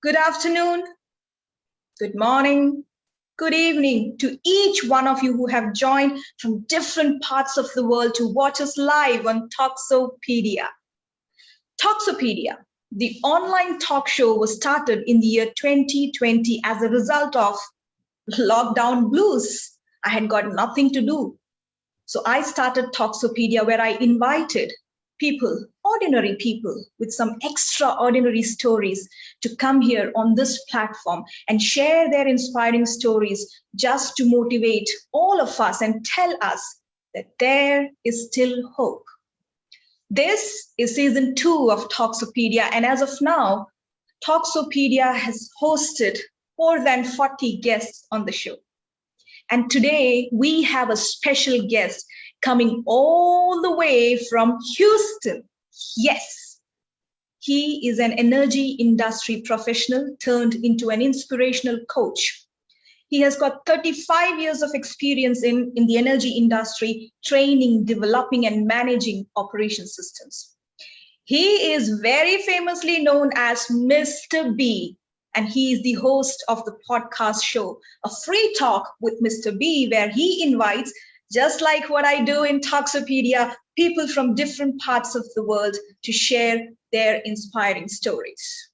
Good afternoon, good morning, good evening to each one of you who have joined from different parts of the world to watch us live on Talksopedia. Talksopedia, the online talk show, was started in the year 2020 as a result of lockdown blues. I had got nothing to do. So I started Talksopedia, where I invited people, ordinary people with some extraordinary stories, to come here on this platform and share their inspiring stories, just to motivate all of us and tell us that there is still hope. This is season 2 of Talksopedia, and as of now, Talksopedia has hosted more than 40 guests on the show. And today we have a special guest coming all the way from Houston. Yes, he is an energy industry professional turned into an inspirational coach. He has got 35 years of experience in the energy industry, training, developing, and managing operation systems. He is very famously known as Mr. B, and he is the host of the podcast show, A Free Talk with Mr. B, where he invites, just like what I do in Talksopedia, people from different parts of the world to share their inspiring stories.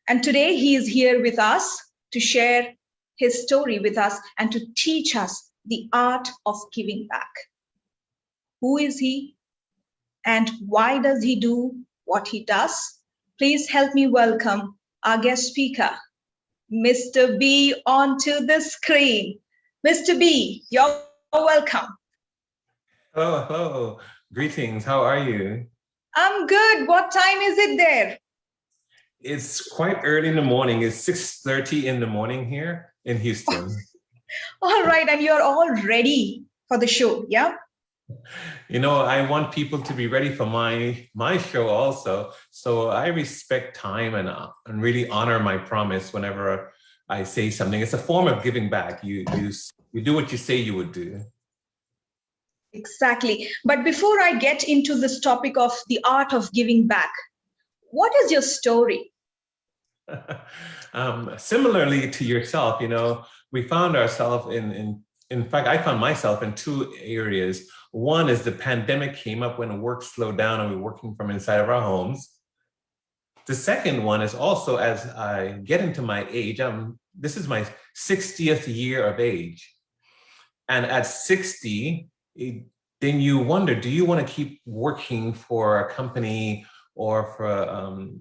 And today he is here with us to share his story with us and to teach us the art of giving back. Who is he? And why does he do what he does? Please help me welcome our guest speaker, Mr. B, onto the screen. Mr. B, you're welcome. Hello. Greetings. How are you? I'm good. What time is it there? It's quite early in the morning. It's 6:30 in the morning here in Houston. All right. And you're all ready for the show, yeah? You know, I want people to be ready for my show also. So I respect time and really honor my promise whenever I say something. It's a form of giving back. You do what you say you would do. Exactly. But before I get into this topic of the art of giving back, what is your story? Similarly to yourself, you know, we found ourselves in fact, I found myself in two areas. One is the pandemic came up when work slowed down and we were working from inside of our homes. The second one is also as I get into my age, this is my 60th year of age. And at 60, then you wonder, do you want to keep working for a company or for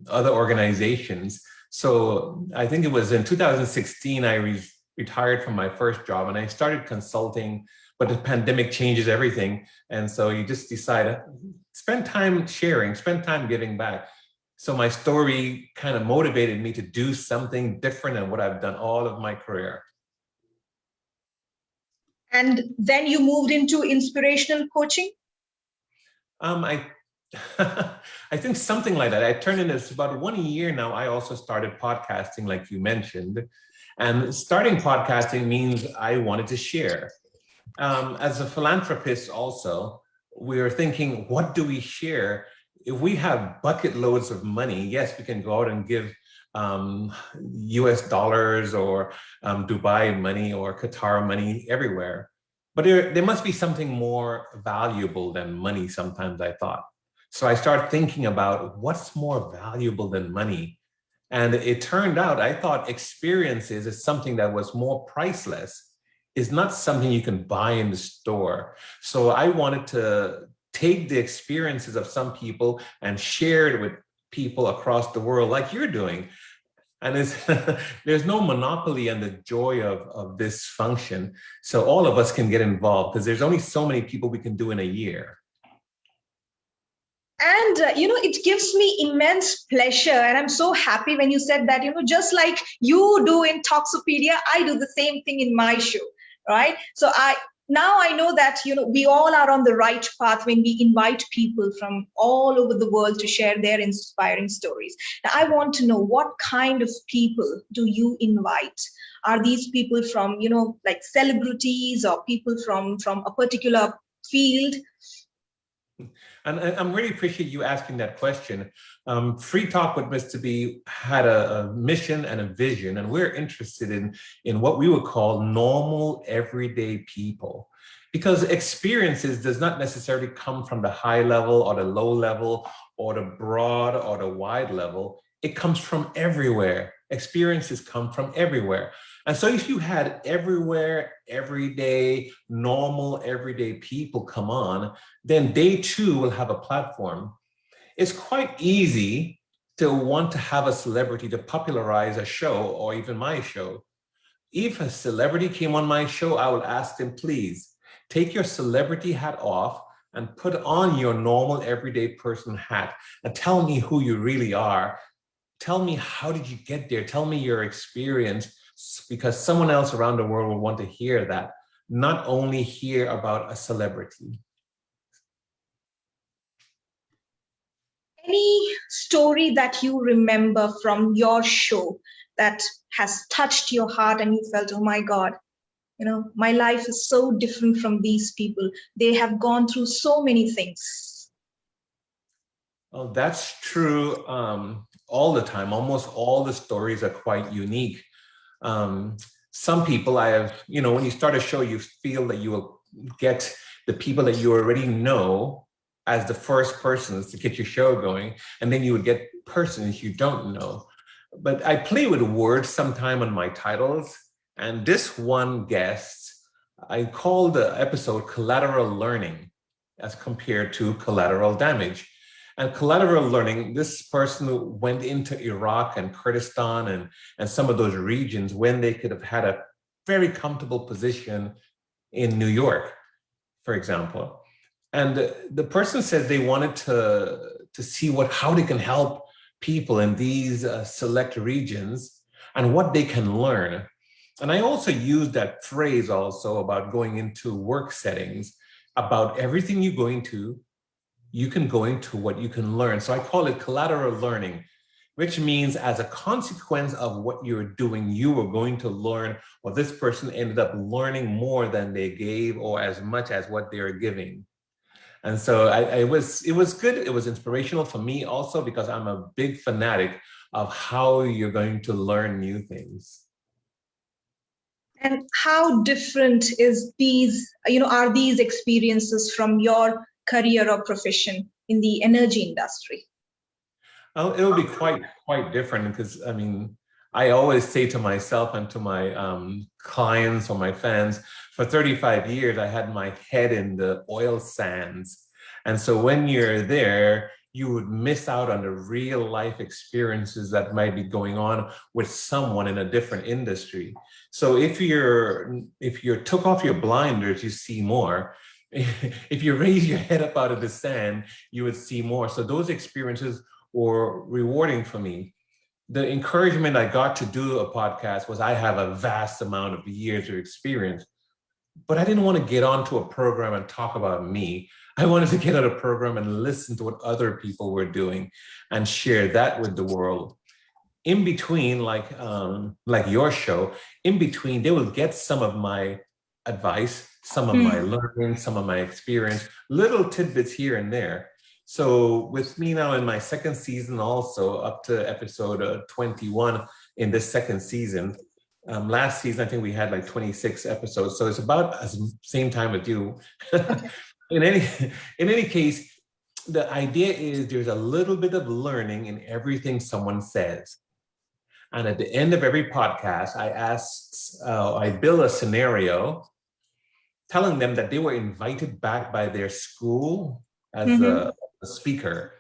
other organizations? So I think it was in 2016, I retired from my first job and I started consulting, but the pandemic changes everything. And so you just decide, spend time sharing, spend time giving back. So my story kind of motivated me to do something different than what I've done all of my career. And then you moved into inspirational coaching? I think something like that. I turned in this about 1 year now. I also started podcasting, like you mentioned. And starting podcasting means I wanted to share. As a philanthropist also, we were thinking, what do we share? If we have bucket loads of money, yes, we can go out and give US dollars or Dubai money or Qatar money everywhere. But there must be something more valuable than money sometimes, I thought. So I started thinking about what's more valuable than money. And it turned out, I thought experiences is something that was more priceless. It's not something you can buy in the store. So I wanted to take the experiences of some people and share it with people across the world like you're doing. And there's no monopoly on the joy of this function. So all of us can get involved because there's only so many people we can do in a year. And, it gives me immense pleasure. And I'm so happy when you said that, just like you do in Talksopedia, I do the same thing in my show, right? So now I know that, we all are on the right path when we invite people from all over the world to share their inspiring stories. Now, I want to know, what kind of people do you invite? Are these people from, like celebrities or people from a particular field? And I'm really appreciate you asking that question. Free Talk with Mr. B had a mission and a vision, and we're interested in what we would call normal, everyday people. Because experiences does not necessarily come from the high level or the low level or the broad or the wide level. It comes from everywhere. Experiences come from everywhere. And so if you had everywhere, everyday, normal, everyday people come on, then they too will have a platform. It's quite easy to want to have a celebrity to popularize a show or even my show. If a celebrity came on my show, I would ask them, please take your celebrity hat off and put on your normal everyday person hat and tell me who you really are. Tell me, how did you get there? Tell me your experience, because someone else around the world will want to hear that, not only hear about a celebrity. Any story that you remember from your show that has touched your heart and you felt, oh my God, my life is so different from these people. They have gone through so many things. Oh, that's true all the time. Almost all the stories are quite unique. Some people I have, when you start a show, you feel that you will get the people that you already know as the first persons to get your show going, and then you would get persons you don't know. But I play with words sometime on my titles, and this one guest, I called the episode Collateral Learning as compared to Collateral Damage. And collateral learning, this person went into Iraq and Kurdistan and some of those regions when they could have had a very comfortable position in New York, for example. And the person said they wanted to see how they can help people in these select regions and what they can learn. And I also used that phrase also about going into work settings, about everything you're going to, you can go into what you can learn. So I call it collateral learning, which means as a consequence of what you're doing, you were going to learn, or this person ended up learning more than they gave or as much as what they're giving. And so it was good. It was inspirational for me also, because I'm a big fanatic of how you're going to learn new things. And how different are these experiences from your career or profession in the energy industry? Oh, it will be quite different, because I always say to myself and to my clients or my fans, for 35 years, I had my head in the oil sands. And so when you're there, you would miss out on the real life experiences that might be going on with someone in a different industry. So if you took off your blinders, you see more. If you raise your head up out of the sand, you would see more. So those experiences were rewarding for me. The encouragement I got to do a podcast was I have a vast amount of years of experience, but I didn't want to get onto a program and talk about me. I wanted to get on a program and listen to what other people were doing and share that with the world. In between, like your show, in between, they will get some of my advice, some of my learning, some of my experience, little tidbits here and there. So with me now in my second season, also up to episode 21 in this second season. Last season, I think we had like 26 episodes. So it's about the same time with you. In any case, the idea is there's a little bit of learning in everything someone says. And at the end of every podcast, I build a scenario telling them that they were invited back by their school as a speaker.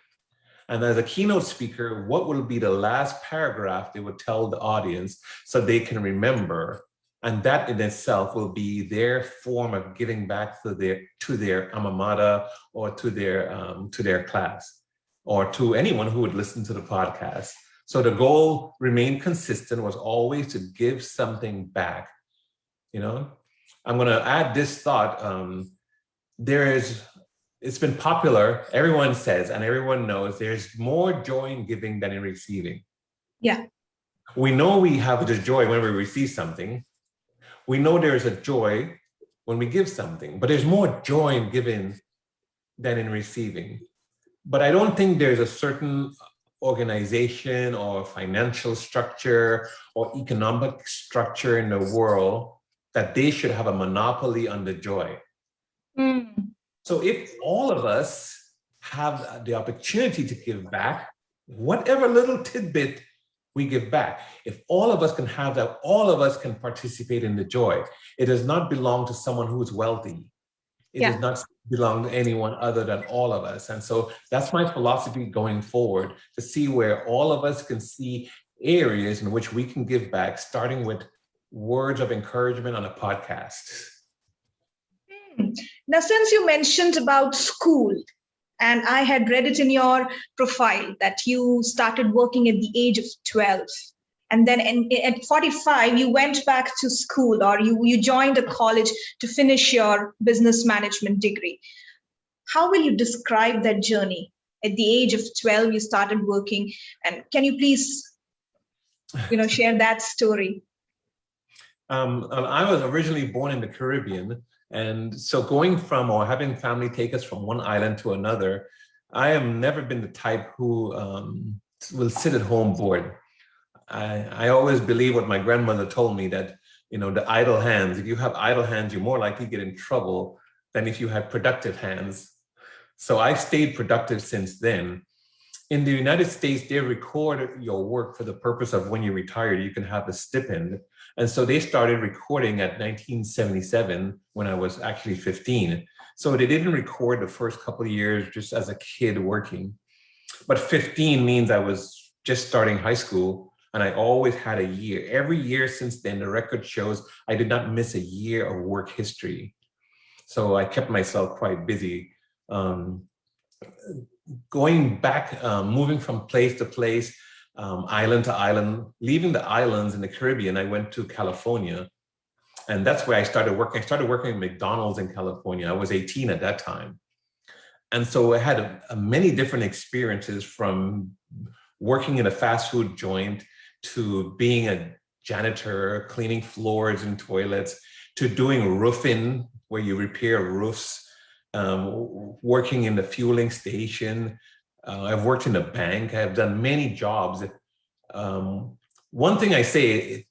And as a keynote speaker, what will be the last paragraph they would tell the audience so they can remember? And that in itself will be their form of giving back to their alma mater, or to their class, or to anyone who would listen to the podcast. So the goal remained consistent, was always to give something back. I'm going to add this thought. It's been popular. Everyone says, and everyone knows, there's more joy in giving than in receiving. Yeah. We know we have the joy when we receive something. We know there's a joy when we give something, but there's more joy in giving than in receiving. But I don't think there's a certain organization or financial structure or economic structure in the world that they should have a monopoly on the joy. Mm. So if all of us have the opportunity to give back, whatever little tidbit we give back, if all of us can have that, all of us can participate in the joy. It does not belong to someone who is wealthy. It does Yeah. not belong to anyone other than all of us. And so that's my philosophy going forward, to see where all of us can see areas in which we can give back, starting with words of encouragement on a podcast. Now, since you mentioned about school, and I had read it in your profile that you started working at the age of 12. And then at 45, you went back to school, or you joined a college to finish your business management degree. How will you describe that journey? At the age of 12, you started working. And can you please, share that story? I was originally born in the Caribbean. And so going from, or having family take us from one island to another, I have never been the type who will sit at home bored. I always believe what my grandmother told me, that, the idle hands, if you have idle hands, you're more likely to get in trouble than if you have productive hands. So I stayed productive since then. In the United States, they record your work for the purpose of when you retire, you can have a stipend. And so they started recording at 1977 when I was actually 15. So they didn't record the first couple of years just as a kid working. But 15 means I was just starting high school, and I always had a year. Every year since then, the record shows I did not miss a year of work history. So I kept myself quite busy. Going back, moving from place to place, island to island, leaving the islands in the Caribbean, I went to California. And that's where I started working. I started working at McDonald's in California. I was 18 at that time. And so I had many different experiences, from working in a fast food joint to being a janitor, cleaning floors and toilets, to doing roofing, where you repair roofs, working in the fueling station. I've worked in a bank. I've done many jobs. One thing I say,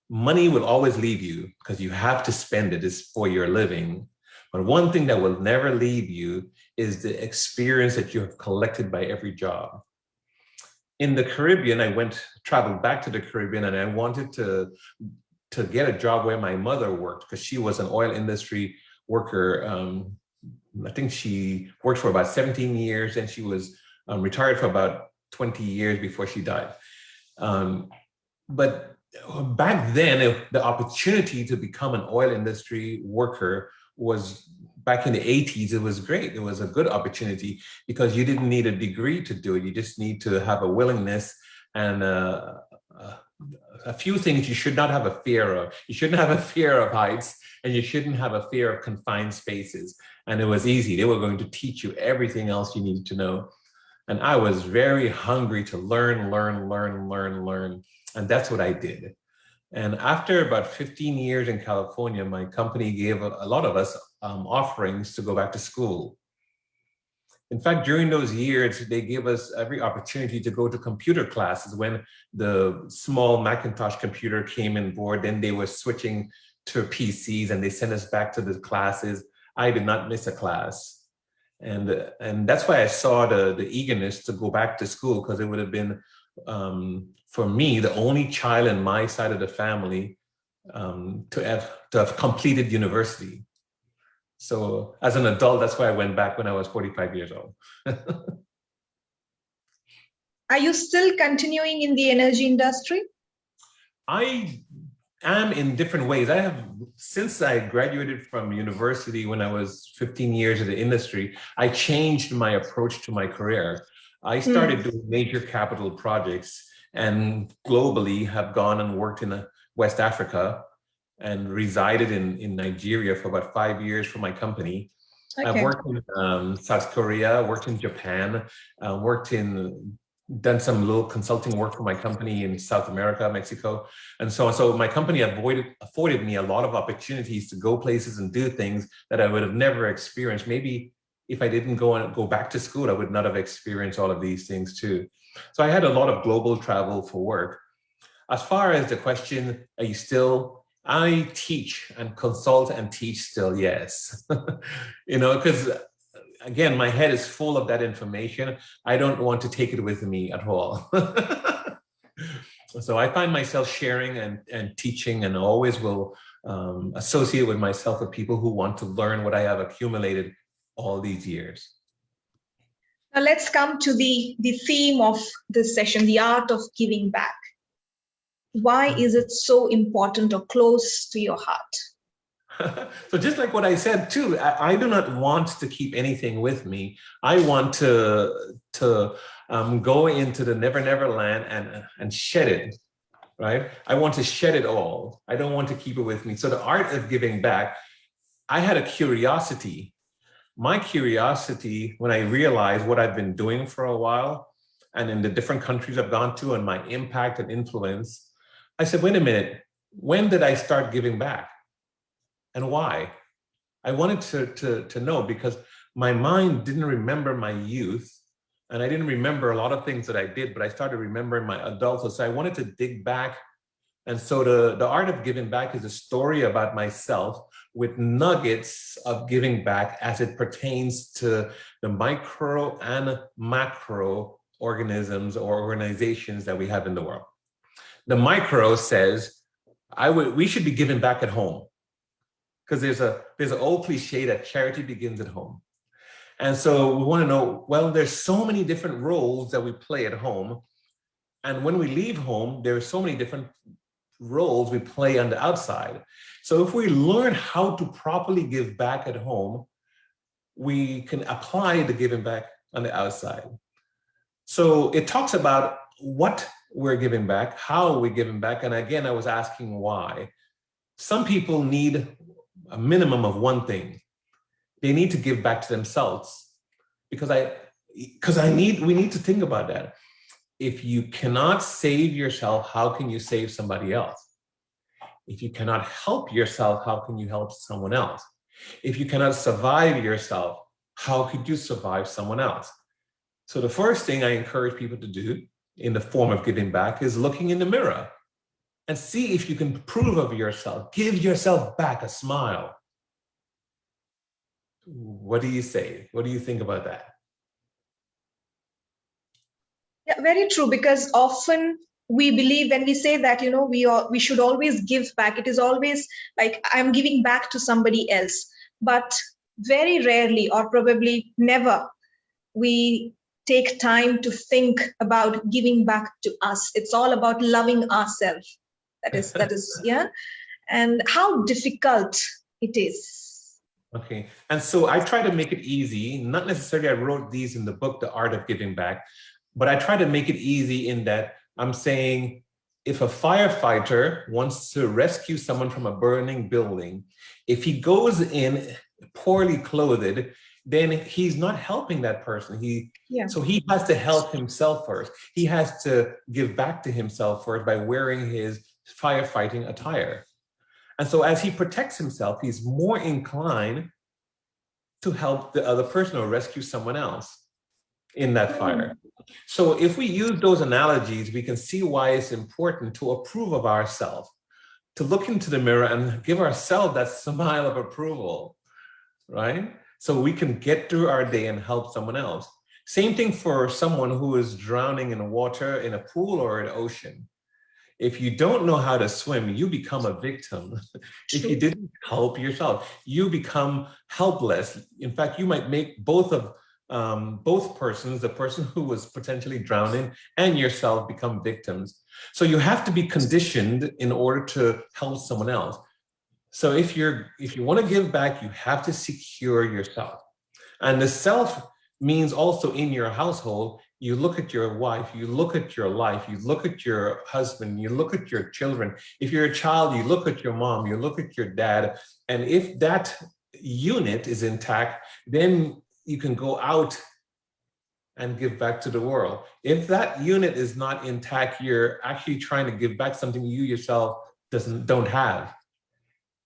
money will always leave you because you have to spend it. It's for your living. But one thing that will never leave you is the experience that you have collected by every job. In the Caribbean, I traveled back to the Caribbean, and I wanted to get a job where my mother worked, because she was an oil industry worker. I think she worked for about 17 years, and she was retired for about 20 years before she died. But back then, the opportunity to become an oil industry worker was, back in the 80s, it was great. It was a good opportunity because you didn't need a degree to do it. You just need to have a willingness and a few things you should not have a fear of. You shouldn't have a fear of heights, and you shouldn't have a fear of confined spaces. And it was easy. They were going to teach you everything else you needed to know. And I was very hungry to learn. And that's what I did. And after about 15 years in California, my company gave a lot of us offerings to go back to school. In fact, during those years, they gave us every opportunity to go to computer classes. When the small Macintosh computer came on board, then they were switching to PCs, and they sent us back to the classes. I did not miss a class. And that's why I saw the eagerness to go back to school, because it would have been, for me, the only child in my side of the family to have completed university. So as an adult, that's why I went back when I was 45 years old. Are you still continuing in the energy industry? I am in different ways. Since I graduated from university when I was 15 years in the industry, I changed my approach to my career. I started doing major capital projects, and globally have gone and worked in West Africa and resided in Nigeria for about 5 years for my company. Okay. I've worked in South Korea, worked in Japan, done some little consulting work for my company in South America, Mexico, and so on. So my company afforded me a lot of opportunities to go places and do things that I would have never experienced, maybe if I didn't go back to school, I would not have experienced all of these things too. So I had a lot of global travel for work. As far as the question, are you still, I teach and consult and teach still, yes. Because again, my head is full of that information. I don't want to take it with me at all. So I find myself sharing and teaching, and always will associate with myself with people who want to learn what I have accumulated all these years. Now let's come to the theme of this session, the art of giving back. Why is it so important or close to your heart? So just like what I said too, I do not want to keep anything with me. I want to go into the never land and shed it, right? I want to shed it all. I don't want to keep it with me. So the art of giving back, I had a curiosity. My curiosity, when I realized what I've been doing for a while, and in the different countries I've gone to, and my impact and influence, I said, wait a minute, when did I start giving back? And why? I wanted to know, because my mind didn't remember my youth, and I didn't remember a lot of things that I did, but I started remembering my adulthood. So I wanted to dig back. And so the art of giving back is a story about myself with nuggets of giving back as it pertains to the micro and macro organisms or organizations that we have in the world. The micro says, we should be giving back at home. Because there's an old cliche that charity begins at home. And so we want to know, well, there's so many different roles that we play at home. And when we leave home, there are so many different roles we play on the outside. So if we learn how to properly give back at home, we can apply the giving back on the outside. So it talks about what we're giving back, how we're giving back. And again, I was asking why. Some people need a minimum of one thing. They need to give back to themselves, because we need to think about that. If you cannot save yourself, how can you save somebody else? If you cannot help yourself, how can you help someone else? If you cannot survive yourself, how could you survive someone else? So the first thing I encourage people to do in the form of giving back is looking in the mirror and see if you can approve of yourself. Give yourself back a smile. What do you say? What do you think about that? Yeah, very true, because often we believe when we say that, we should always give back. It is always like I'm giving back to somebody else. But very rarely, or probably never, we take time to think about giving back to us. It's all about loving ourselves. That is, yeah. And how difficult it is. Okay, and so I try to make it easy. Not necessarily I wrote these in the book, The Art of Giving Back, but I try to make it easy in that I'm saying, if a firefighter wants to rescue someone from a burning building, if he goes in poorly clothed, then he's not helping that person. So he has to help himself first. He has to give back to himself first by wearing his firefighting attire. And so as he protects himself, he's more inclined to help the other person or rescue someone else in that fire. So if we use those analogies, we can see why it's important to approve of ourselves, to look into the mirror and give ourselves that smile of approval, right? So we can get through our day and help someone else. Same thing for someone who is drowning in water, in a pool or an ocean. If you don't know how to swim, you become a victim. If you didn't help yourself, you become helpless. In fact, you might make both persons, the person who was potentially drowning and yourself, become victims. So you have to be conditioned in order to help someone else. So if you want to give back, you have to secure yourself. And the self means also in your household, you look at your wife, you look at your life, you look at your husband, you look at your children. If you're a child, you look at your mom, you look at your dad. And if that unit is intact, then you can go out and give back to the world. If that unit is not intact, you're actually trying to give back something you yourself don't have.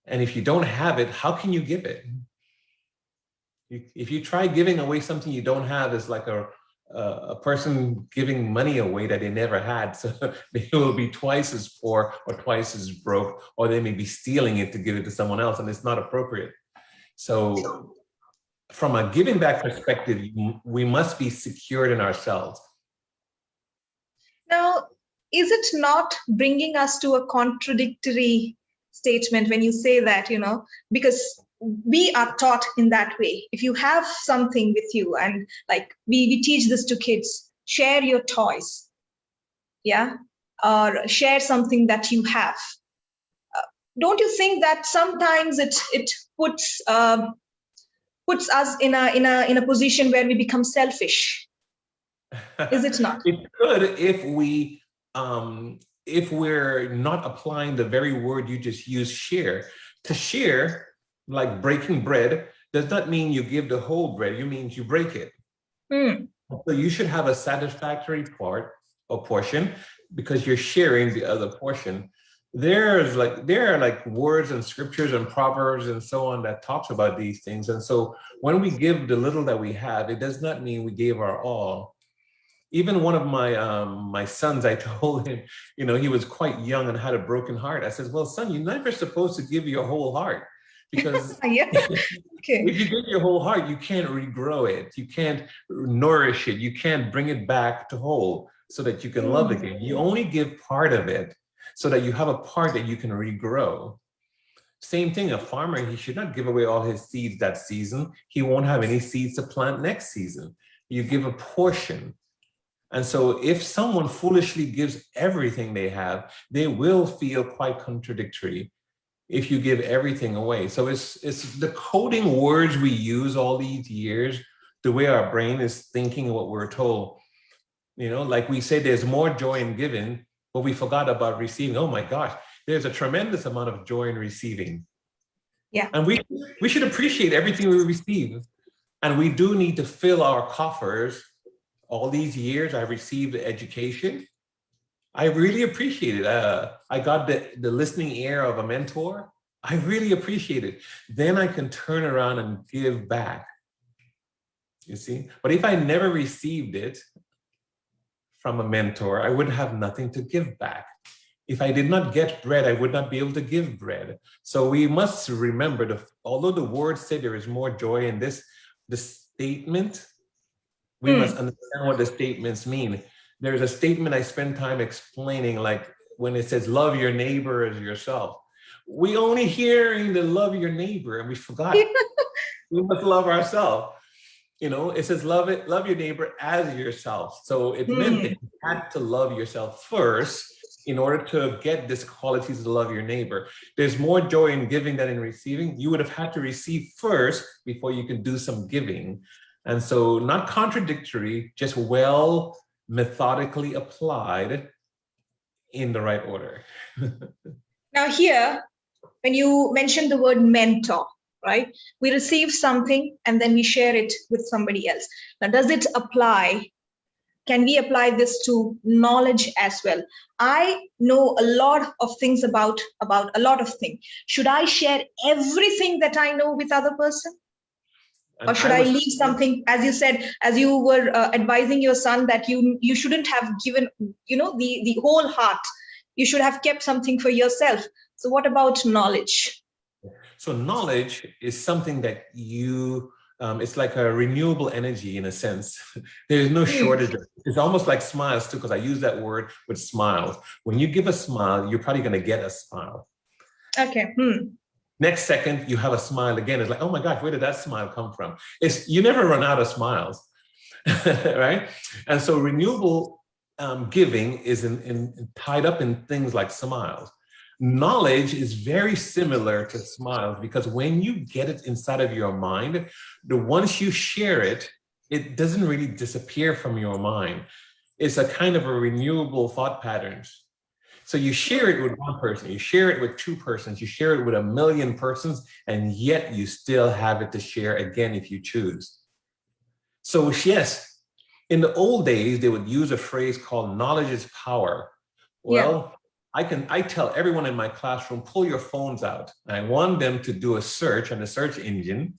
And if you don't have it, how can you give it? If you try giving away something you don't have, it's like a person giving money away that they never had. So they will be twice as poor or twice as broke, or they may be stealing it to give it to someone else, and it's not appropriate. So from a giving back perspective, we must be secured in ourselves. Now, is it not bringing us to a contradictory statement when you say that, because we are taught in that way. If you have something with you, and like we teach this to kids, share your toys, yeah, or share something that you have. Don't you think that sometimes it puts us in a position where we become selfish? Is it not? It could, if we're not applying the very word you just used, share. To share, like breaking bread, does not mean you give the whole bread. You mean you break it. So you should have a satisfactory part or portion because you're sharing the other portion. There are like words and scriptures and proverbs and so on that talks about these things. And so when we give the little that we have, it does not mean we gave our all. Even one of my sons, I told him, he was quite young and had a broken heart. I said, well, son, you're never supposed to give your whole heart, because yeah. Okay. if you give your whole heart, you can't regrow it. You can't nourish it. You can't bring it back to whole so that you can love again. You only give part of it so that you have a part that you can regrow. Same thing, a farmer, he should not give away all his seeds that season. He won't have any seeds to plant next season. You give a portion. And so if someone foolishly gives everything they have, they will feel quite contradictory if you give everything away. So it's the coding words we use all these years, the way our brain is thinking what we're told. Like we say, there's more joy in giving, but we forgot about receiving. Oh my gosh, there's a tremendous amount of joy in receiving. Yeah. And we should appreciate everything we receive. And we do need to fill our coffers. All these years I received education. I really appreciate it. I got the listening ear of a mentor. I really appreciate it. Then I can turn around and give back. You see? But if I never received it from a mentor, I would have nothing to give back. If I did not get bread, I would not be able to give bread. So we must remember, although the word said there is more joy in the statement, we must understand what the statements mean. There's a statement I spend time explaining, like when it says, love your neighbor as yourself. We only hearing the love your neighbor, and we forgot we must love ourselves. It says, love your neighbor as yourself. So it meant that you had to love yourself first in order to get this qualities to love your neighbor. There's more joy in giving than in receiving. You would have had to receive first before you can do some giving. And so not contradictory, just well methodically applied in the right order. Now here, when you mentioned the word mentor, right? We receive something and then we share it with somebody else. Now, does it apply? Can we apply this to knowledge as well? I know a lot of things about a lot of things. Should I share everything that I know with other person? Or should I leave something, as you said, as you were advising your son that you shouldn't have given, the whole heart. You should have kept something for yourself. So what about knowledge? So knowledge is something that it's like a renewable energy in a sense. There is no shortage. It's almost like smiles too, because I use that word with smiles. When you give a smile, you're probably going to get a smile. Okay. Next second, you have a smile again. It's like, oh my gosh, where did that smile come from? You never run out of smiles, right? And so renewable giving is tied up in things like smiles. Knowledge is very similar to smiles, because when you get it inside of your mind, once you share it, it doesn't really disappear from your mind. It's a kind of a renewable thought patterns. So you share it with one person, you share it with two persons, you share it with 1 million persons, and yet you still have it to share again if you choose. So yes, in the old days, they would use a phrase called knowledge is power. Well, I tell everyone in my classroom, pull your phones out. I want them to do a search on the search engine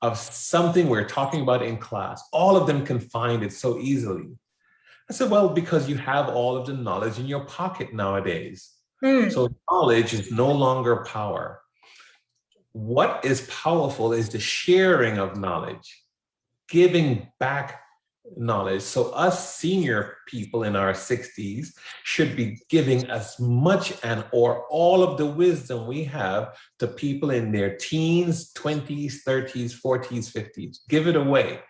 of something we're talking about in class. All of them can find it so easily. I said, well, because you have all of the knowledge in your pocket nowadays. So knowledge is no longer power. What is powerful is the sharing of knowledge, giving back knowledge. So us senior people in our 60s should be giving as much and or all of the wisdom we have to people in their teens, 20s, 30s, 40s, 50s. Give it away.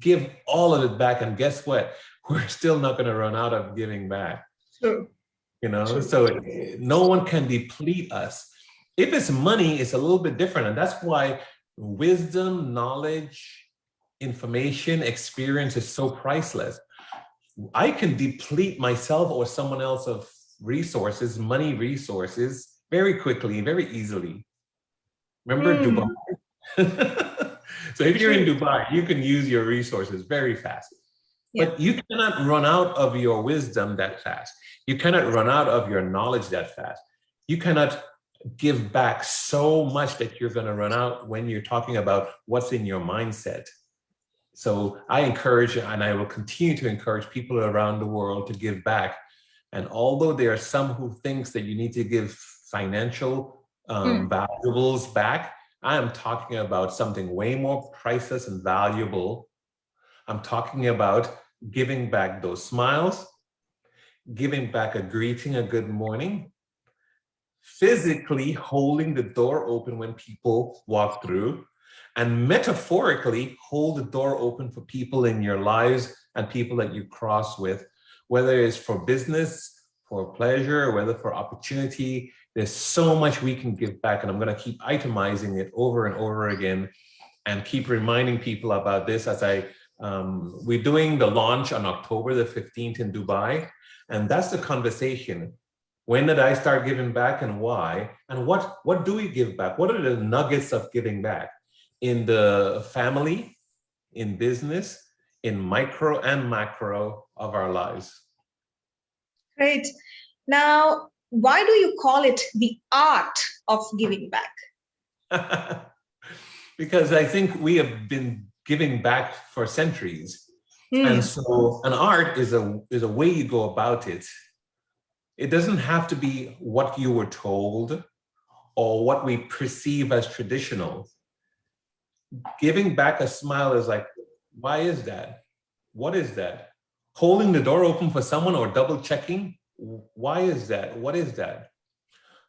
Give all of it back. And guess what? We're still not going to run out of giving back. True. You know, so no one can deplete us. If it's money, it's a little bit different. And that's why wisdom, knowledge, information, experience is so priceless. I can deplete myself or someone else of resources, money resources, very quickly, very easily. Remember Dubai? So if you're in Dubai, you can use your resources very fast. But you cannot run out of your wisdom that fast. You cannot run out of your knowledge that fast. You cannot give back so much that you're going to run out when you're talking about what's in your mindset. So I encourage, and I will continue to encourage people around the world to give back. And although there are some who thinks that you need to give financial valuables back, I am talking about something way more priceless and valuable. I'm talking about giving back those smiles, giving back a greeting, a good morning, physically holding the door open when people walk through, and metaphorically hold the door open for people in your lives and people that you cross with, whether it's for business, for pleasure, whether for opportunity. There's so much we can give back, and I'm going to keep itemizing it over and over again and keep reminding people about this as we're doing the launch on October the 15th in Dubai. And that's the conversation. When did I start giving back and why? And what do we give back? What are the nuggets of giving back in the family, in business, in micro and macro of our lives? Great. Now, why do you call it the art of giving back? Because I think we have been giving back for centuries. And so an art is a way you go about it. It doesn't have to be what you were told or what we perceive as traditional. Giving back a smile is like, why is that? What is that? Holding the door open for someone or double checking, why is that? What is that?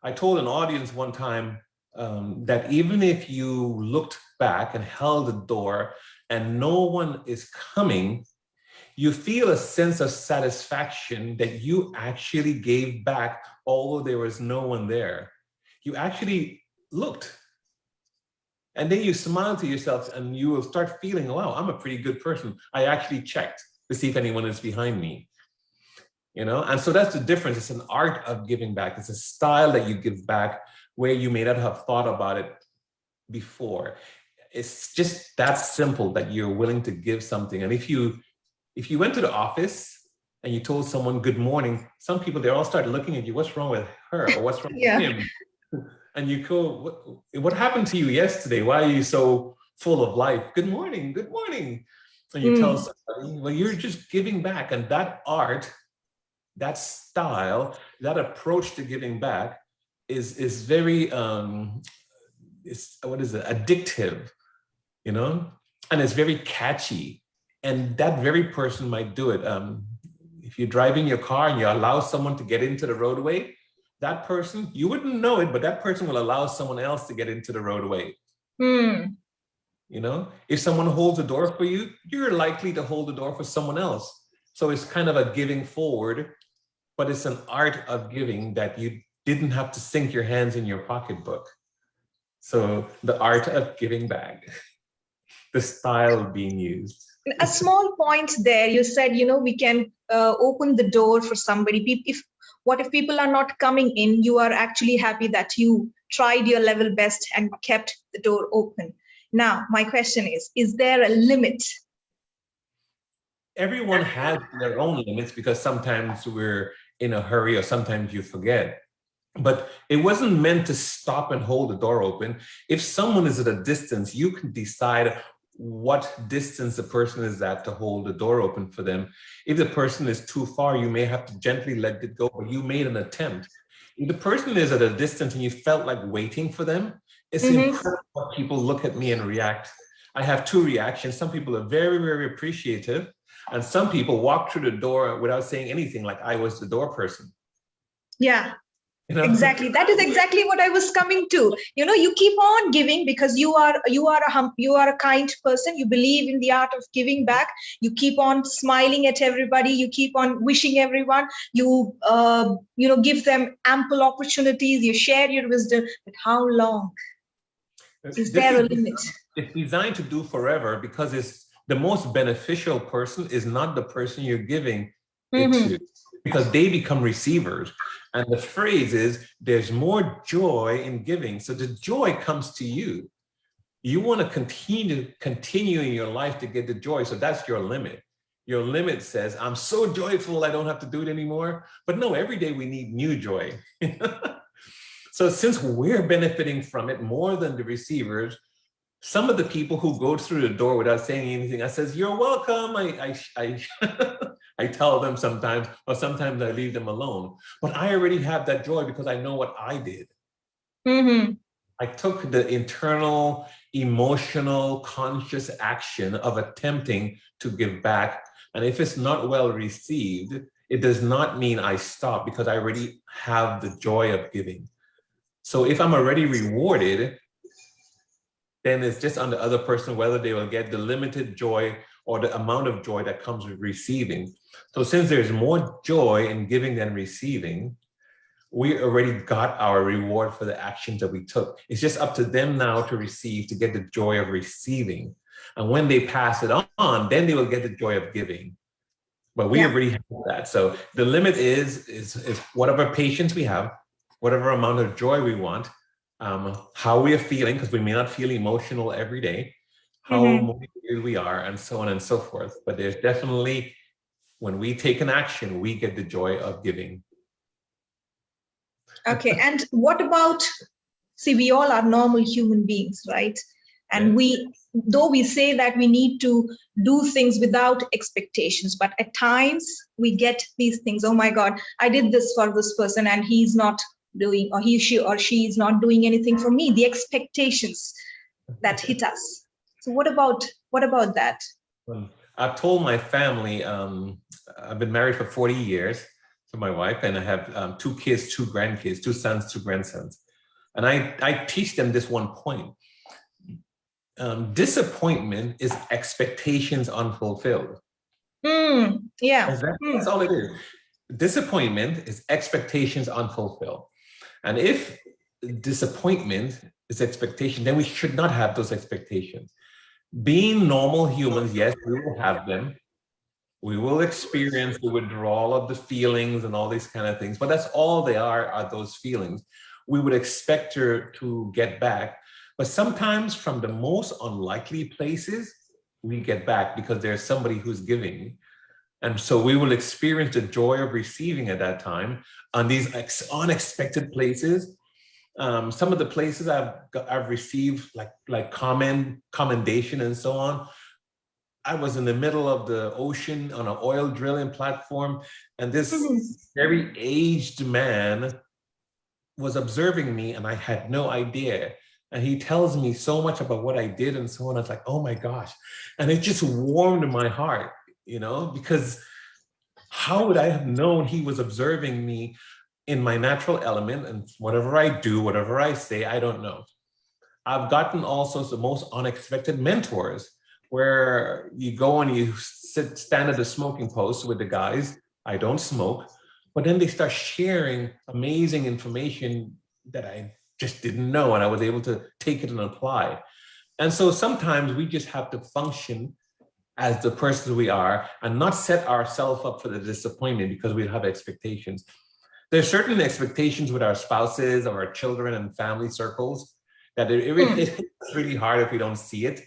I told an audience one time that even if you looked back and held the door and no one is coming, you feel a sense of satisfaction that you actually gave back, although there was no one there. You actually looked. And then you smile to yourself and you will start feeling, wow, I'm a pretty good person. I actually checked to see if anyone is behind me. You know, and so that's the difference. It's an art of giving back. It's a style that you give back where you may not have thought about it before. It's just that simple that you're willing to give something. And if you went to the office and you told someone good morning, some people, they all start looking at you, what's wrong with her or what's wrong with him? And you go, what happened to you yesterday? Why are you so full of life? Good morning, good morning. And you tell somebody, well, you're just giving back. And that art, that style, that approach to giving back is very, addictive, you know? And it's very catchy. And that very person might do it. If you're driving your car and you allow someone to get into the roadway, that person, you wouldn't know it, but that person will allow someone else to get into the roadway. You know, if someone holds a door for you, you're likely to hold the door for someone else. So it's kind of a giving forward, but it's an art of giving that you didn't have to sink your hands in your pocketbook. So the art of giving back, the style being used. A small point there, you said, you know, we can open the door for somebody. What if people are not coming in? You are actually happy that you tried your level best and kept the door open. Now, my question is there a limit? Everyone has their own limits because sometimes we're in a hurry or sometimes you forget. But it wasn't meant to stop and hold the door open. If someone is at a distance, you can decide what distance the person is at to hold the door open for them. If the person is too far, you may have to gently let it go, but you made an attempt. If the person is at a distance and you felt like waiting for them, it's incredible how people look at me and react. I have two reactions. Some people are very, very appreciative, and some people walk through the door without saying anything, like I was the door person. Yeah. You know? Exactly. That is exactly what I was coming to. You keep on giving because you are a kind person. You believe in the art of giving back. You keep on smiling at everybody. You keep on wishing everyone. You give them ample opportunities. You share your wisdom. But how long? Is there a limit? It's designed to do forever, because it's the most beneficial person is not the person you're giving it to, because they become receivers. And the phrase is, there's more joy in giving. So the joy comes to you. You want to continue in your life to get the joy. So that's your limit. Your limit says, I'm so joyful, I don't have to do it anymore. But no, every day we need new joy. So since we're benefiting from it more than the receivers, some of the people who go through the door without saying anything, I says, you're welcome. I tell them sometimes, or sometimes I leave them alone. But I already have that joy because I know what I did. I took the internal, emotional, conscious action of attempting to give back. And if it's not well received, it does not mean I stop, because I already have the joy of giving. So if I'm already rewarded, then it's just on the other person whether they will get the limited joy or the amount of joy that comes with receiving. So since there's more joy in giving than receiving, we already got our reward for the actions that we took. It's just up to them now to receive, to get the joy of receiving. And when they pass it on, then they will get the joy of giving. But we already have that. So the limit is whatever patience we have, whatever amount of joy we want, how we are feeling, because we may not feel emotional every day, how motivated we are, and so on and so forth. But there's definitely, when we take an action, we get the joy of giving. Okay, and what about, see, we all are normal human beings, right? And though we say that we need to do things without expectations, but at times we get these things, oh my God, I did this for this person and he's not doing, or she is not doing anything for me. The expectations that hit us. So what about that? I've told my family, I've been married for 40 years to my wife, and I have 2 kids, 2 grandkids, 2 sons, 2 grandsons. And I teach them this one point. Disappointment is expectations unfulfilled. That's all it is. Disappointment is expectations unfulfilled. And if disappointment is expectation, then we should not have those expectations. Being normal humans, yes, we will have them. We will experience the withdrawal of the feelings and all these kind of things, but that's all they are those feelings. We would expect her to get back, but sometimes from the most unlikely places, we get back because there's somebody who's giving. And so we will experience the joy of receiving at that time on these unexpected places. Some of the places I've received like commendation and so on. I was in the middle of the ocean on an oil drilling platform, and this very aged man was observing me, and I had no idea. And he tells me so much about what I did and so on. I was like, oh my gosh. And it just warmed my heart, because how would I have known he was observing me in my natural element, and whatever I do, whatever I say, I don't know. I've gotten also the most unexpected mentors, where you go and you stand at the smoking post with the guys. I don't smoke, but then they start sharing amazing information that I just didn't know, and I was able to take it and apply. And so sometimes we just have to function as the person we are and not set ourselves up for the disappointment because we have expectations. There's certain expectations with our spouses or our children and family circles that it's really hard if we don't see it.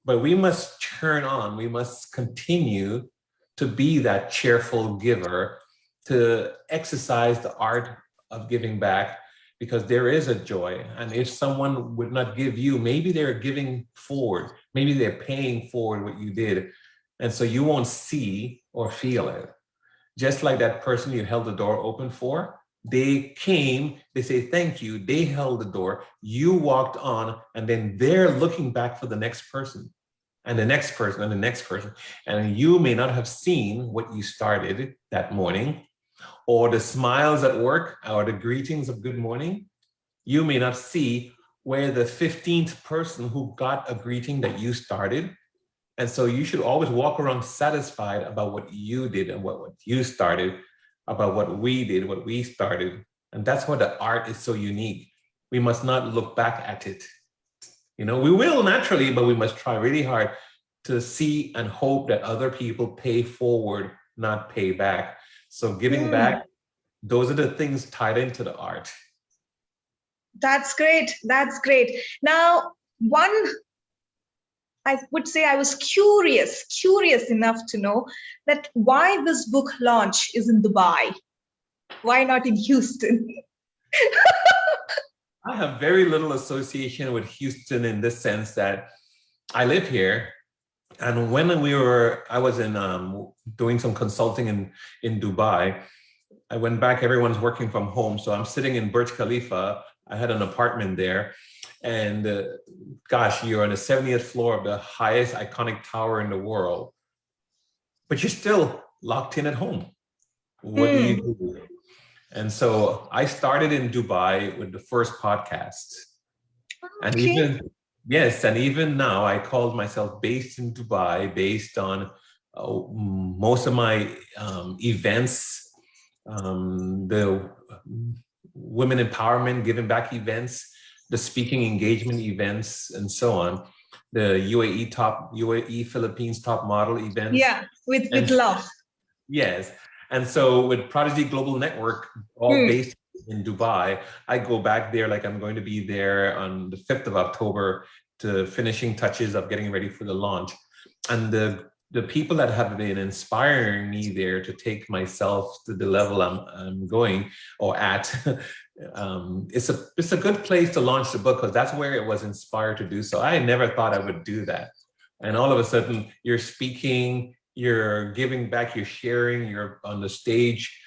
But we must turn on, we must continue to be that cheerful giver, to exercise the art of giving back. because there is a joy. And if someone would not give you, maybe they're giving forward, maybe they're paying forward what you did. And so you won't see or feel it. Just like that person you held the door open for, they came, they say thank you, they held the door, you walked on, and then they're looking back for the next person, and the next person, and the next person. And you may not have seen what you started that morning, or the smiles at work, or the greetings of good morning. You may not see where the 15th person who got a greeting that you started. And so you should always walk around satisfied about what you did and what you started, about what we did, what we started. And that's why the art is so unique. We must not look back at it. You know, we will naturally, but we must try really hard to see and hope that other people pay forward, not pay back. So giving back, those are the things tied into the art. That's great. That's great. Now, I would say I was curious enough to know that why this book launch is in Dubai. Why not in Houston? I have very little association with Houston in the sense that I live here. And when I was doing some consulting in Dubai, I went back, everyone's working from home. So I'm sitting in Burj Khalifa. I had an apartment there. And gosh, you're on the 70th floor of the highest iconic tower in the world, but you're still locked in at home. What do you do? And so I started in Dubai with the first podcast. And even now I called myself based in Dubai, based on most of my events, the women empowerment, giving back events, the speaking engagement events, and so on, the UAE Philippines top model events. Yeah, with love. Yes. And so with Prodigy Global Network, all based in Dubai, I go back there, like I'm going to be there on the 5th of October to finishing touches of getting ready for the launch. And the people that have been inspiring me there to take myself to the level I'm going or at, it's a good place to launch the book, because that's where it was inspired to do so. I never thought I would do that. And all of a sudden you're speaking, you're giving back, you're sharing, you're on the stage,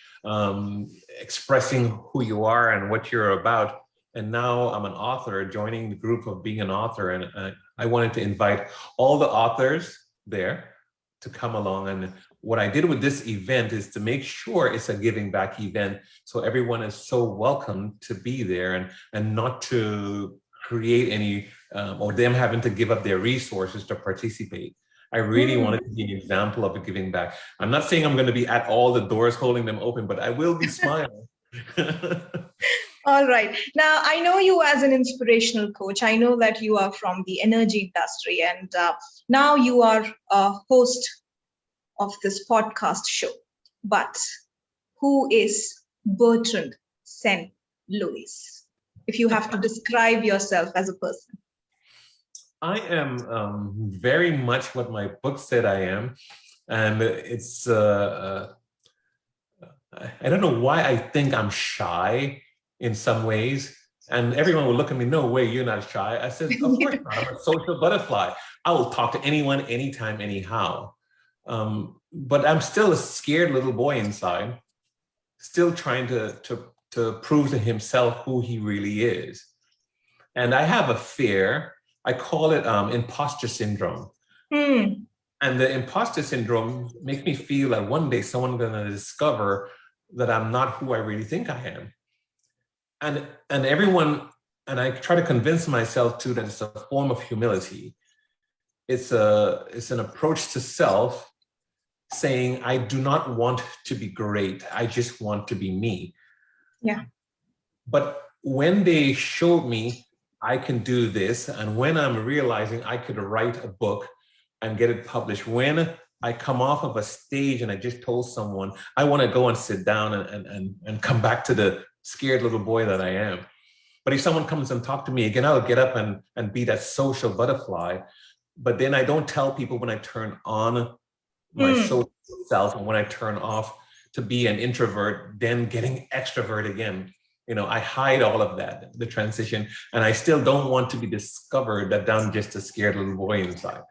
expressing who you are and what you're about. And now I'm an author, joining the group of being an author. And I wanted to invite all the authors there to come along. And what I did with this event is to make sure it's a giving back event, so everyone is so welcome to be there, and not to create any or them having to give up their resources to participate. I really wanted to be an example of a giving back. I'm not saying I'm going to be at all the doors holding them open, but I will be smiling. All right. Now, I know you as an inspirational coach. I know that you are from the energy industry, and now you are a host of this podcast show. But who is Bertrand St. Louis? If you have to describe yourself as a person. I am very much what my book said I am. And it's, I don't know why I think I'm shy in some ways. And everyone will look at me, no way, you're not shy. I said, of course not. I'm a social butterfly. I will talk to anyone, anytime, anyhow. But I'm still a scared little boy inside, still trying to prove to himself who he really is. And I have a fear. I call it imposter syndrome. And the imposter syndrome makes me feel like one day someone's going to discover that I'm not who I really think I am. And everyone, and I try to convince myself too that it's a form of humility. It's an approach to self, saying, I do not want to be great. I just want to be me. Yeah. But when they showed me I can do this, and when I'm realizing I could write a book and get it published, when I come off of a stage and I just told someone, I want to go and sit down and come back to the scared little boy that I am. But if someone comes and talk to me again, I'll get up and be that social butterfly. But then I don't tell people when I turn on my social self and when I turn off to be an introvert, then getting extrovert again. I hide all of that, the transition, and I still don't want to be discovered that I'm just a scared little boy inside,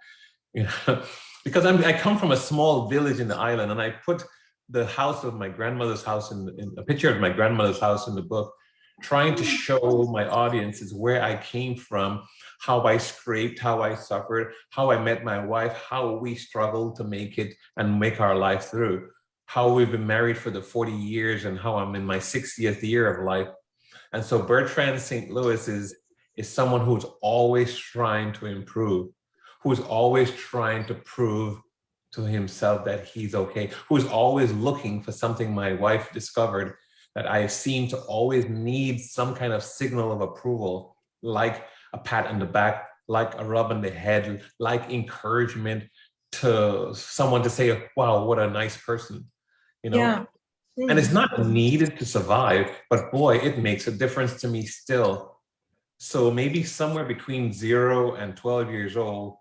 because I come from a small village in the island, and I put the house of my grandmother's house in a picture of my grandmother's house in the book, trying to show my audiences where I came from, how I scraped, how I suffered, how I met my wife, how we struggled to make it and make our life through, how we've been married for the 40 years and how I'm in my 60th year of life. And so Bertrand St. Louis is someone who's always trying to improve, who's always trying to prove to himself that he's okay, who's always looking for something. My wife discovered that I seem to always need some kind of signal of approval, like a pat on the back, like a rub on the head, like encouragement to someone to say, wow, what a nice person, Yeah. And it's not needed to survive, but boy, it makes a difference to me still. So maybe somewhere between 0 and 12 years old,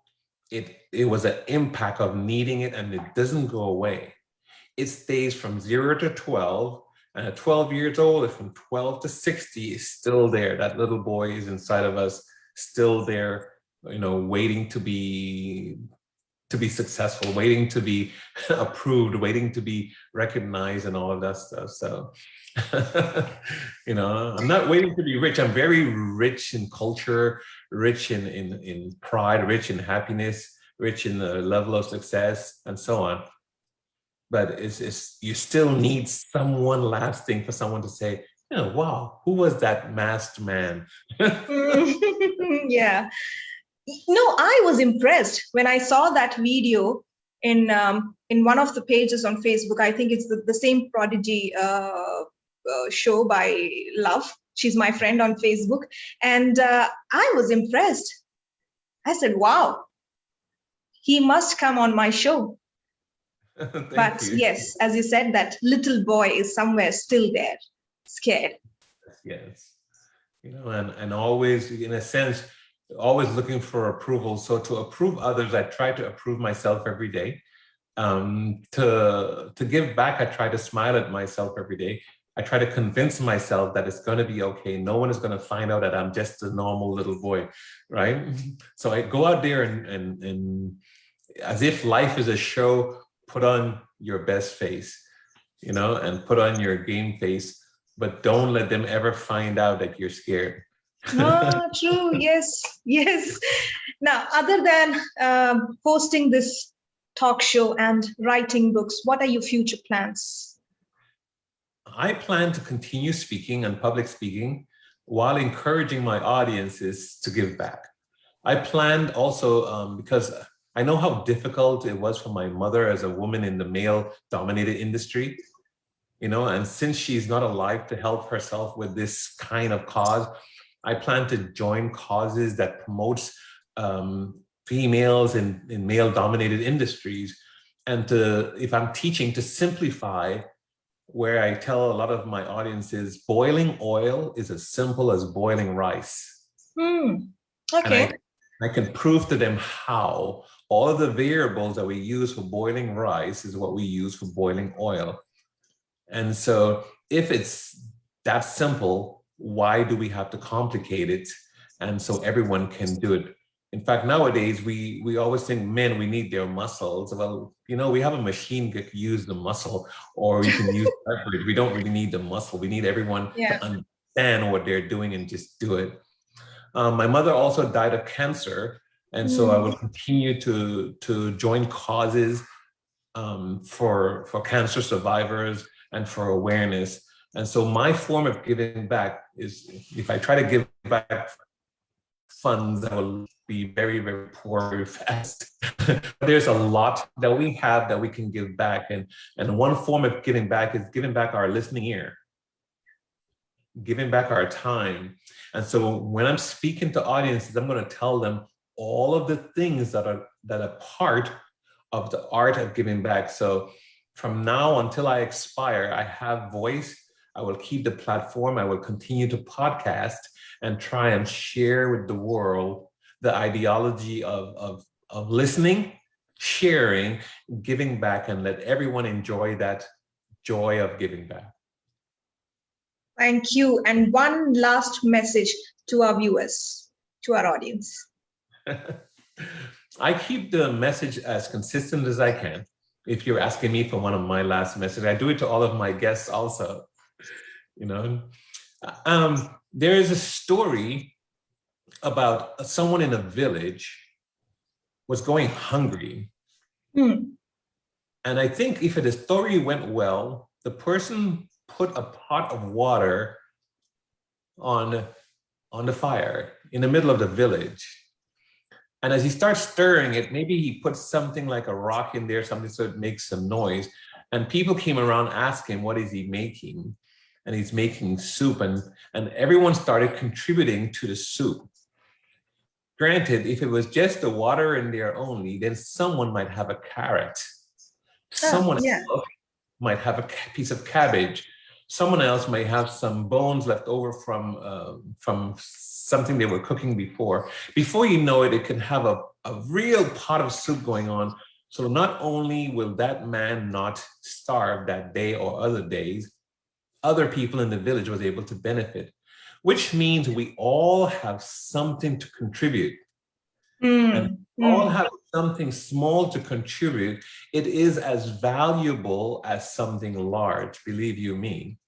it was an impact of needing it, and it doesn't go away. It stays from 0 to 12, and at 12 years old, from 12 to 60 is still there. That little boy is inside of us, still there, waiting to be successful, waiting to be approved, waiting to be recognized, and all of that stuff. So, I'm not waiting to be rich. I'm very rich in culture, rich in pride, rich in happiness, rich in the level of success, and so on. But it's you still need someone lasting, for someone to say, wow, who was that masked man? Yeah. No, I was impressed when I saw that video in one of the pages on Facebook. I think it's the same Prodigy show by Love. She's my friend on Facebook. And I was impressed. I said, wow, he must come on my show. But you. yes, as you said, that little boy is somewhere still there, scared. Yes. And always, in a sense, always looking for approval. So to approve others, I try to approve myself every day. To give back, I try to smile at myself every day. I try to convince myself that it's going to be okay. No one is going to find out that I'm just a normal little boy, right? So I go out there and as if life is a show, put on your best face, and put on your game face, but don't let them ever find out that you're scared. True. Yes. Yes. Now, other than hosting this talk show and writing books, what are your future plans? I plan to continue speaking and public speaking while encouraging my audiences to give back. I planned also, because I know how difficult it was for my mother as a woman in the male-dominated industry, and since she's not alive to help herself with this kind of cause, I plan to join causes that promotes females in male-dominated industries, and if I'm teaching, to simplify, where I tell a lot of my audiences, boiling oil is as simple as boiling rice. Okay. And I can prove to them how all of the variables that we use for boiling rice is what we use for boiling oil. And so if it's that simple, why do we have to complicate it? And so everyone can do it. In fact, nowadays, we always think men, we need their muscles. Well, we have a machine that can use the muscle, or we can use leverage. We don't really need the muscle. We need everyone to understand what they're doing and just do it. My mother also died of cancer. And so I will continue to join causes for cancer survivors and for awareness. And so my form of giving back is, if I try to give back funds, I will be very, very poor very fast. There's a lot that we have that we can give back. And one form of giving back is giving back our listening ear, giving back our time. And so when I'm speaking to audiences, I'm going to tell them all of the things that are part of the art of giving back. So from now until I expire, I have voice. I will keep the platform. I will continue to podcast and try and share with the world the ideology of listening, sharing, giving back, and let everyone enjoy that joy of giving back. Thank you. And one last message to our viewers, to our audience. I keep the message as consistent as I can. If you're asking me for one of my last messages, I do it to all of my guests also. You know, there is a story about someone in a village was going hungry. Hmm. And I think if the story went well, the person put a pot of water on the fire in the middle of the village. And as he starts stirring it, maybe he puts something like a rock in there, something so it makes some noise. And people came around asking, what is he making? And he's making soup, and everyone started contributing to the soup. Granted, if it was just the water in there only, then someone might have a carrot. Someone else might have a piece of cabbage. Someone else may have some bones left over from something they were cooking before. Before you know it, it can have a real pot of soup going on. So not only will that man not starve that day or other days, other people in the village was able to benefit, which means we all have something to contribute. And all have something small to contribute. It is as valuable as something large, believe you me.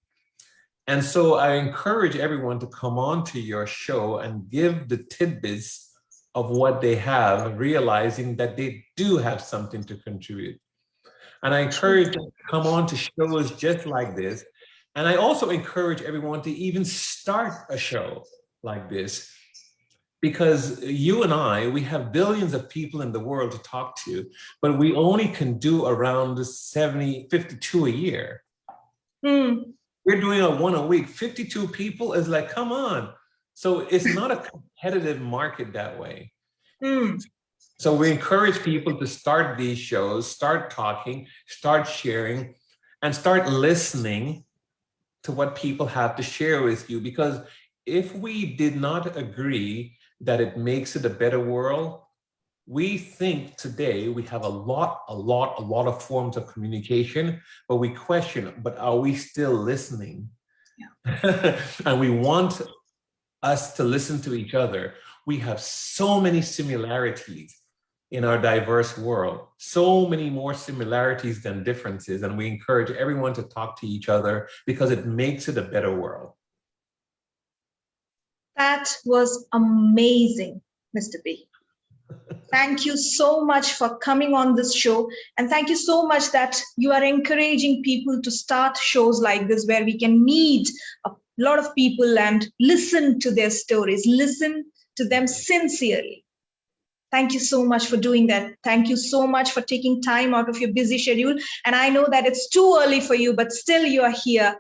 And so I encourage everyone to come on to your show and give the tidbits of what they have, realizing that they do have something to contribute. And I encourage them to come on to shows just like this. And I also encourage everyone to even start a show like this, because you and I, we have billions of people in the world to talk to, but we only can do around 52 a year. We're doing a one a week. 52 people is like, come on. So it's not a competitive market that way. So we encourage people to start these shows, start talking, start sharing, and start listening to what people have to share with you. Because if we did not agree that it makes it a better world, we think today we have a lot of forms of communication, but we question, but are we still listening? Yeah. And we want us to listen to each other. We have so many similarities in our diverse world, so many more similarities than differences. And we encourage everyone to talk to each other because it makes it a better world. That was amazing, Mr. B. Thank you so much for coming on this show. And thank you so much that you are encouraging people to start shows like this, where we can meet a lot of people and listen to their stories, listen to them sincerely. Thank you so much for doing that. Thank you so much for taking time out of your busy schedule. And I know that it's too early for you, but still you are here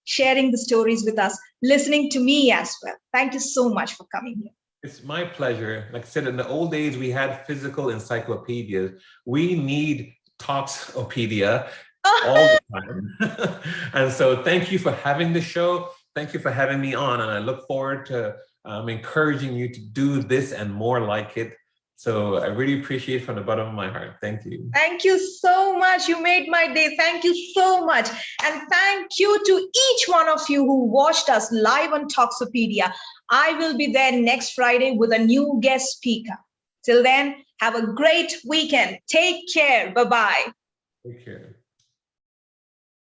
sharing the stories with us, listening to me as well. Thank you so much for coming here. It's my pleasure. Like I said, in the old days, we had physical encyclopedias. We need Talksopedia all the time. And so thank you for having the show. Thank you for having me on. And I look forward to encouraging you to do this and more like it. So I really appreciate it from the bottom of my heart. Thank you. Thank you so much. You made my day. Thank you so much. And thank you to each one of you who watched us live on Talksopedia. I will be there next Friday with a new guest speaker. Till then, have a great weekend. Take care. Bye-bye. Take care.